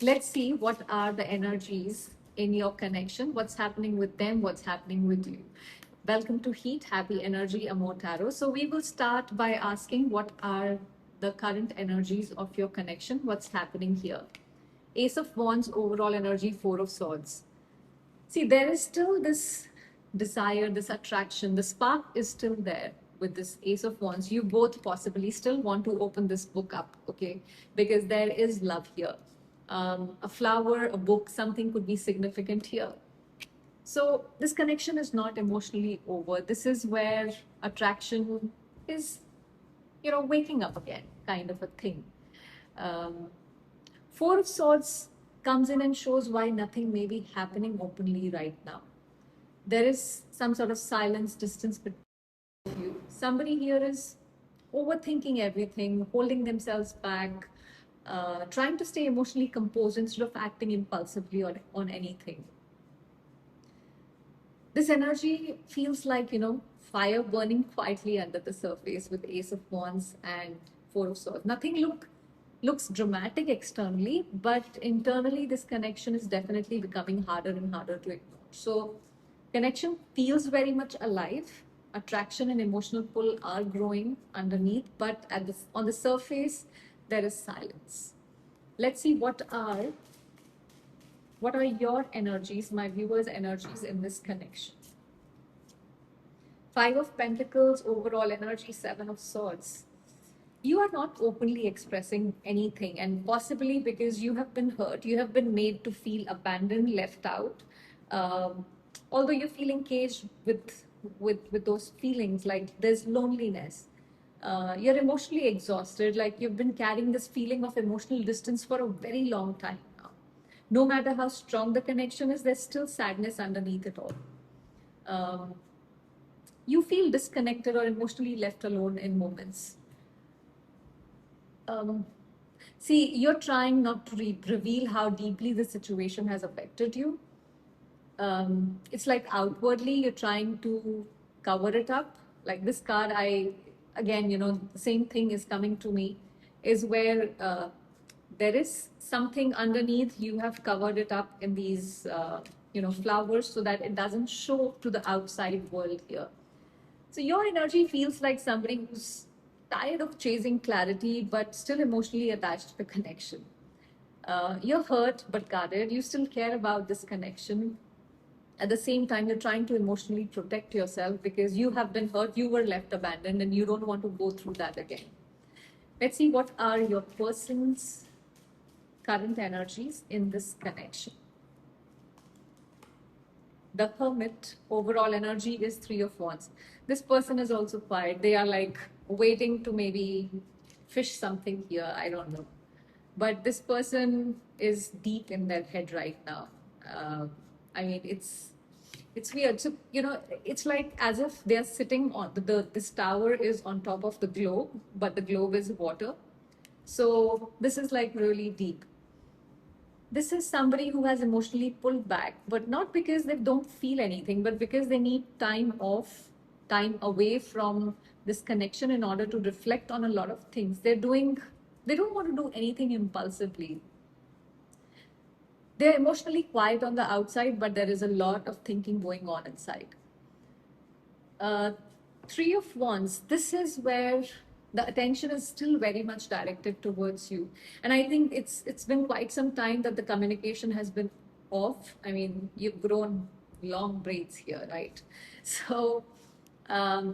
Let's see what are the energies in your connection, what's happening with them, what's happening with you. Welcome to Heat, Happy Energy, Amor Tarot. So we will start by asking what are the current energies of your connection, what's happening here. Ace of Wands, overall energy, Four of Swords. See, there is still this desire, this attraction, the spark is still there with this Ace of Wands. You both possibly still want to open this book up, okay? Because there is love here. A flower, a book, something could be significant here. So this connection is not emotionally over. This is where attraction is, waking up again, kind of a thing. Um, Four of Swords comes in and shows why nothing may be happening openly right now. There is some sort of silence, distance between you. Somebody here is overthinking everything, holding themselves back, trying to stay emotionally composed instead of acting impulsively on anything. This energy feels like, fire burning quietly under the surface with Ace of Wands and Four of Swords. Nothing looks dramatic externally, but internally this connection is definitely becoming harder and harder to ignore. So connection feels very much alive. Attraction and emotional pull are growing underneath, but on the surface there is silence. Let's see what are your energies, my viewers' energies in this connection. Five of Pentacles, overall energy, Seven of Swords. You are not openly expressing anything, and possibly because you have been hurt, you have been made to feel abandoned, left out. Um, Although you're feeling caged with those feelings, like there's loneliness. You're emotionally exhausted, like you've been carrying this feeling of emotional distance for a very long time now. No matter how strong the connection is, there's still sadness underneath it all. Um, you feel disconnected or emotionally left alone in moments. Um, See, you're trying not to reveal how deeply the situation has affected you. It's like outwardly you're trying to cover it up. Like this card, again, the same thing is coming to me, is where there is something underneath. You have covered it up in these, flowers so that it doesn't show to the outside world here. So your energy feels like somebody who's tired of chasing clarity but still emotionally attached to the connection. You're hurt but guarded. You still care about this connection. At the same time, you're trying to emotionally protect yourself because you have been hurt, you were left abandoned, and you don't want to go through that again. Let's see what are your person's current energies in this connection. The Hermit, overall energy is Three of Wands. This person is also quiet. They are like waiting to maybe fish something here. I don't know. But this person is deep in their head right now. I mean, it's weird. So it's like as if they're sitting on this tower is on top of the globe, but the globe is water. So this is like really deep. This is somebody who has emotionally pulled back, but not because they don't feel anything, but because they need time off, time away from this connection in order to reflect on a lot of things. They don't want to do anything impulsively. They're emotionally quiet on the outside, but there is a lot of thinking going on inside. Uh, Three of Wands, this is where the attention is still very much directed towards you. And I think it's been quite some time that the communication has been off. I mean, you've grown long braids here, right? So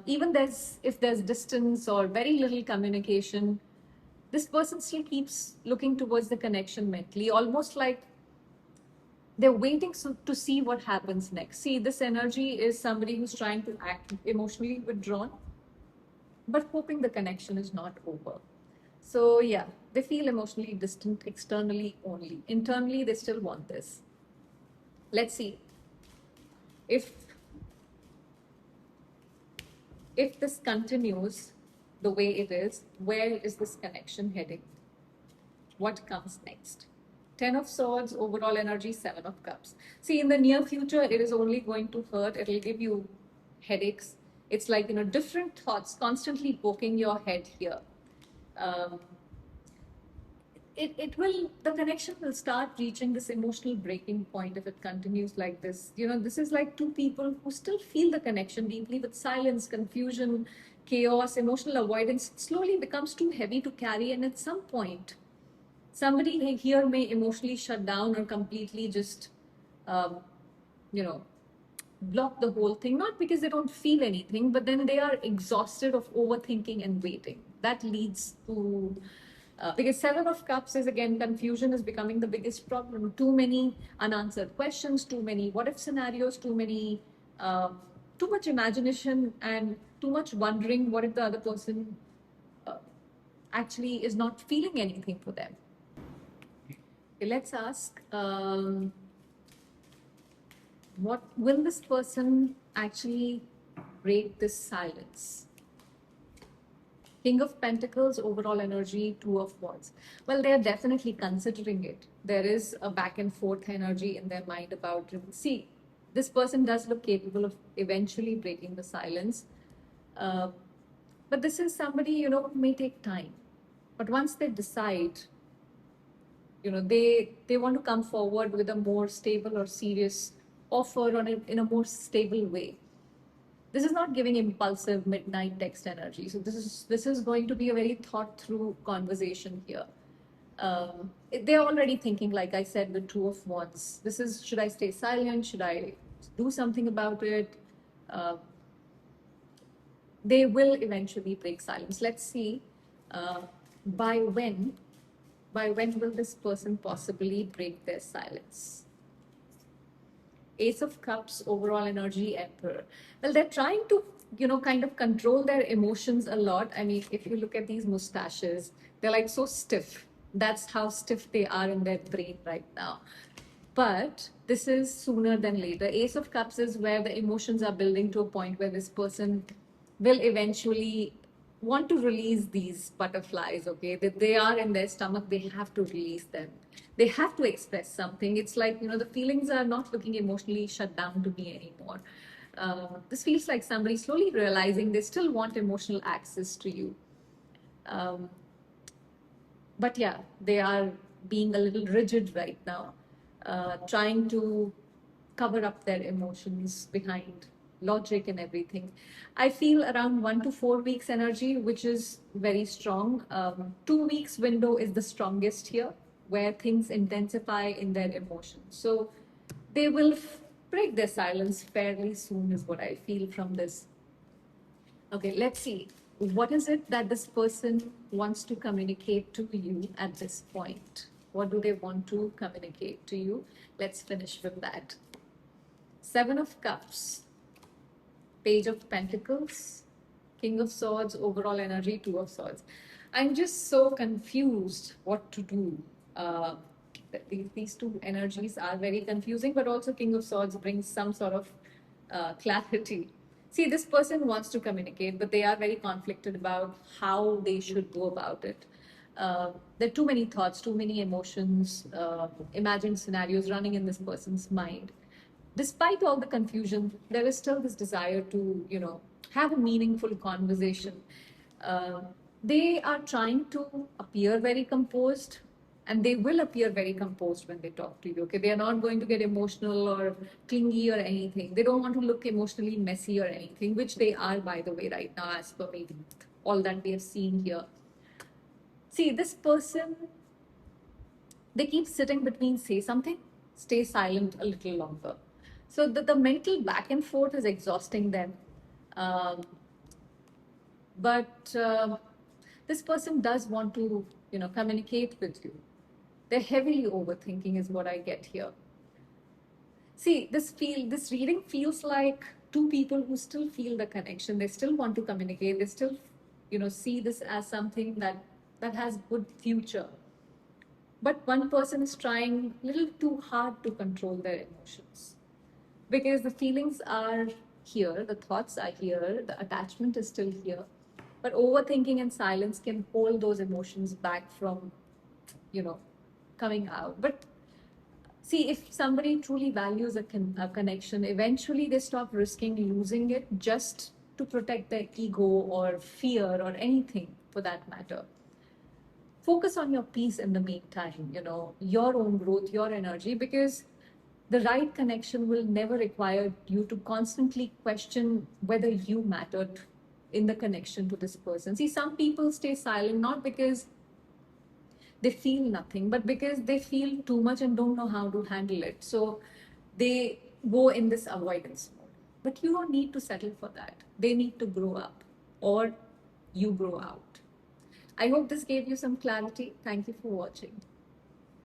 even if there's distance or very little communication, this person still keeps looking towards the connection mentally, almost like they're waiting to see what happens next. See, this energy is somebody who's trying to act emotionally withdrawn, but hoping the connection is not over. So, yeah, they feel emotionally distant externally only. Internally, they still want this. Let's see if this continues the way it is. Where is this connection heading? What comes next? Ten of Swords, overall energy, Seven of Cups. See, in the near future, it is only going to hurt. It'll give you headaches. It's like, different thoughts constantly poking your head here. Um, the connection will start reaching this emotional breaking point if it continues like this. This is like two people who still feel the connection deeply, with silence, confusion, chaos, emotional avoidance. It slowly becomes too heavy to carry, and at some point, somebody here may emotionally shut down or completely just, um, you know, block the whole thing, not because they don't feel anything, but then they are exhausted of overthinking and waiting. That leads to, because Seven of Cups is again, confusion is becoming the biggest problem. Too many unanswered questions, too many what if scenarios, too much imagination, and too much wondering what if the other person uh, actually is not feeling anything for them. Okay, let's ask, what will this person actually break this silence? King of Pentacles, overall energy, Two of Wands. Well, they are definitely considering it. There is a back and forth energy in their mind about, see, this person does look capable of eventually breaking the silence. Uh, but this is somebody, who may take time. But once they decide, they want to come forward with a more stable or serious offer in a more stable way. This is not giving impulsive midnight text energy. So this is going to be a very thought through conversation here. They're already thinking, like I said, the Two of Wands. This is, should I stay silent? Should I do something about it? Uh, they will eventually break silence. Let's see, uh, by when. By when will this person possibly break their silence? Ace of Cups, overall energy, Emperor. Well, they're trying to, kind of control their emotions a lot. I mean, if you look at these mustaches, they're like so stiff. That's how stiff they are in their brain right now. But this is sooner than later. Ace of Cups is where the emotions are building to a point where this person will eventually want to release these butterflies, okay? That they are in their stomach, they have to release them. They have to express something. It's like, the feelings are not looking emotionally shut down to me anymore. This feels like somebody slowly realizing they still want emotional access to you. Um, but yeah, they are being a little rigid right now, trying to cover up their emotions behind logic and everything. I feel around 1 to 4 weeks energy, which is very strong. 2 weeks window is the strongest here, where things intensify in their emotions. So they will break their silence fairly soon, is what I feel from this. Okay, let's see. What is it that this person wants to communicate to you at this point? What do they want to communicate to you? Let's finish with that. Seven of Cups, Page of Pentacles, King of Swords, overall energy, Two of Swords. I'm just so confused what to do. Uh, these two energies are very confusing, but also King of Swords brings some sort of clarity. See, this person wants to communicate, but they are very conflicted about how they should go about it. There are too many thoughts, too many emotions, imagined scenarios running in this person's mind. Despite all the confusion, there is still this desire to, have a meaningful conversation. Uh, they are trying to appear very composed, and they will appear very composed when they talk to you. Okay, they are not going to get emotional or clingy or anything. They don't want to look emotionally messy or anything, which they are, by the way, right now, as per me, all that we have seen here. See, this person, they keep sitting between say something, stay silent a little longer. So the mental back and forth is exhausting them. Um, but this person does want to, communicate with you. They're heavily overthinking, is what I get here. See, this reading feels like two people who still feel the connection. They still want to communicate. They still, see this as something that has good future. But one person is trying a little too hard to control their emotions, because the feelings are here, the thoughts are here, the attachment is still here, but overthinking and silence can hold those emotions back from, you know, coming out. But see, if somebody truly values a connection, eventually they stop risking losing it just to protect their ego or fear or anything for that matter. focus on your peace in the meantime, your own growth, your energy, because the right connection will never require you to constantly question whether you mattered in the connection to this person. See, some people stay silent not because they feel nothing, but because they feel too much and don't know how to handle it. So they go in this avoidance mode. But you don't need to settle for that. They need to grow up, or you grow out. I hope this gave you some clarity. Thank you for watching.